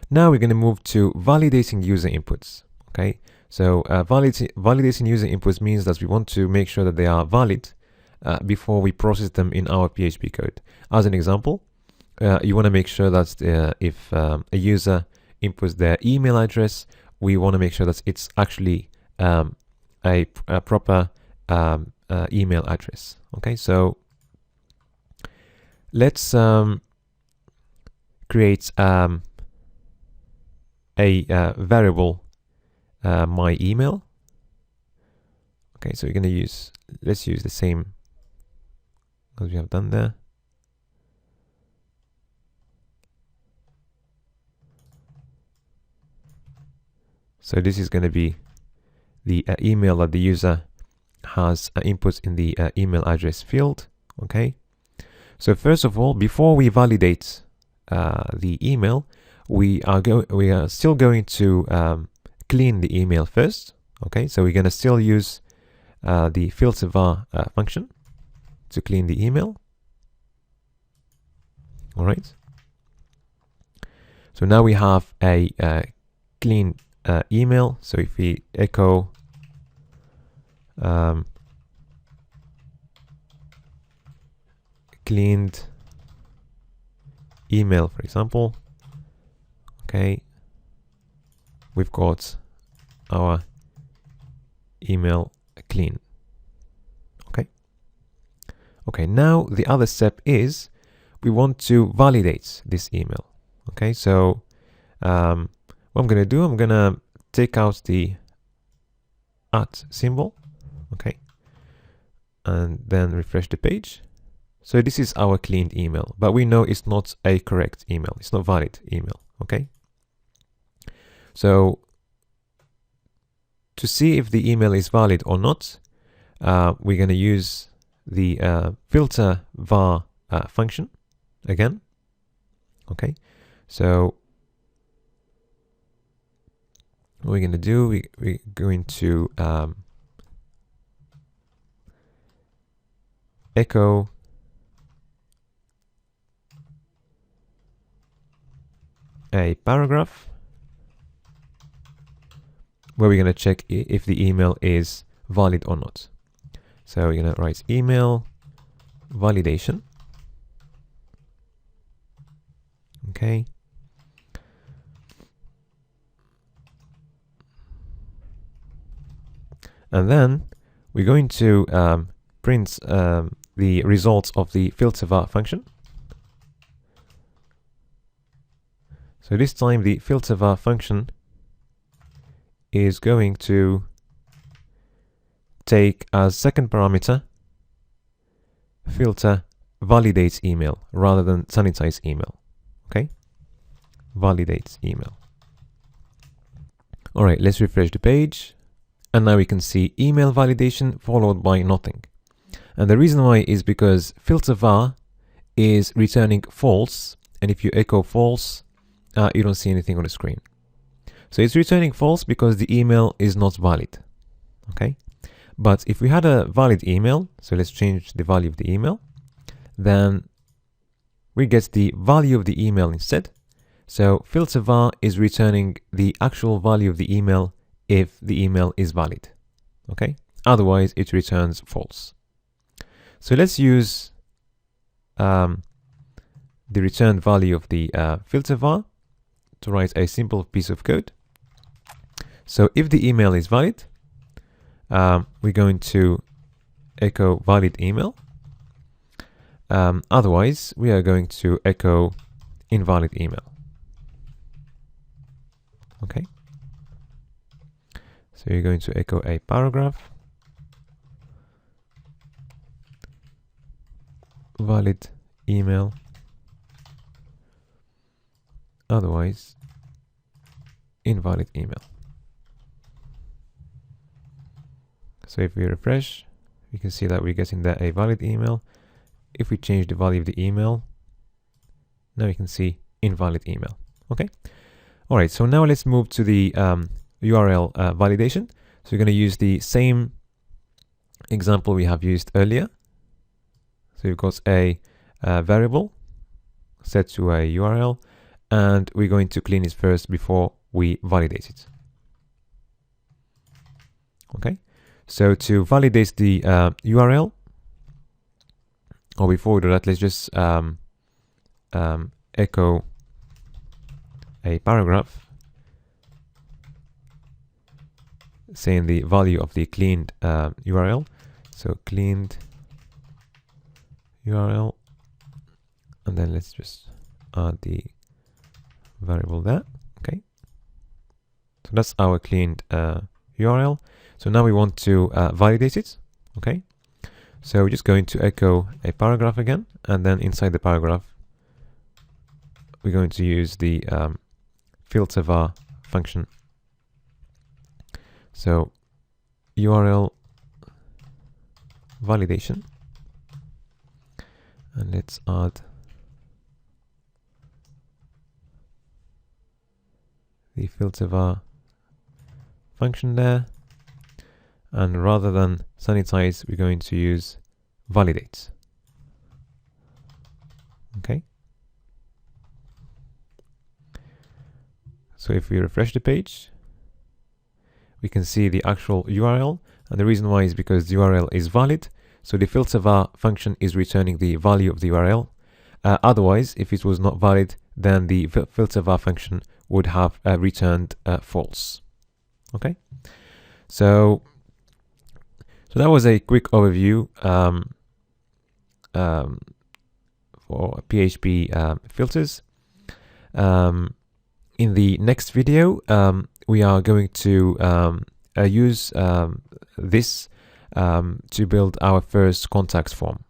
Now we're going to move to validating user inputs. Okay, so validating user inputs means that we want to make sure that they are valid before we process them in our PHP code. As an example, you want to make sure that if a user inputs their email address, we want to make sure that it's actually a proper email address. Okay, so let's create a variable my email. Okay, so we're going to let's use the same as we have done there. So this is going to be the email that the user has input in the email address field. Okay, so first of all, before we validate the email, we are still going to clean the email first. Okay, so we're going to still use the filter var function to clean the email. All right, so now we have a clean email. So if we echo cleaned email, for example, okay, we've got our email clean. Okay, now the other step is we want to validate this email. Okay, so what I'm going to do, I'm going to take out the @ symbol, okay, and then refresh the page. So this is our cleaned email, but we know it's not a correct email. It's not valid email, okay? So to see if the email is valid or not, we're going to use the filter var function again, okay? So what we're going to do, we're going to echo a paragraph where we're going to check if the email is valid or not. So we're going to write email validation. Okay. And then we're going to print the results of the filter var function. So this time the filter var function is going to take as second parameter filter validates email rather than sanitize email. Okay, validates email. All right, let's refresh the page, and now we can see email validation followed by nothing. And the reason why is because filter var is returning false, and if you echo false, you don't see anything on the screen. So it's returning false because the email is not valid. Okay, but if we had a valid email, so let's change the value of the email, then we get the value of the email instead. So filter var is returning the actual value of the email if the email is valid. Okay, otherwise it returns false. So let's use the return value of the filter var to write a simple piece of code. So if the email is valid, we're going to echo valid email. Otherwise, we are going to echo invalid email. Okay. So you're going to echo a paragraph. Valid email. Otherwise, invalid email. So if we refresh, we can see that we're getting there a valid email. If we change the value of the email, now you can see invalid email. Okay. All right. So now let's move to the URL validation. So we're going to use the same example we have used earlier. So we've got a variable set to a URL, and we're going to clean it first before we validate it. Okay, so to validate the URL, or before we do that, let's just echo a paragraph saying the value of the cleaned URL. So cleaned URL, and then let's just add the variable there. Okay, so that's our cleaned URL. So now we want to validate it. Okay, so we're just going to echo a paragraph again, and then inside the paragraph we're going to use the filter var function. So URL validation, and let's add the filter var function there, and rather than sanitize, we're going to use validate. Okay, so if we refresh the page, we can see the actual URL, and the reason why is because the URL is valid, so the filter var function is returning the value of the URL. Otherwise, if it was not valid, then the filter var function would have returned false. Okay, so that was a quick overview for PHP filters. In the next video, we are going to use this to build our first contacts form.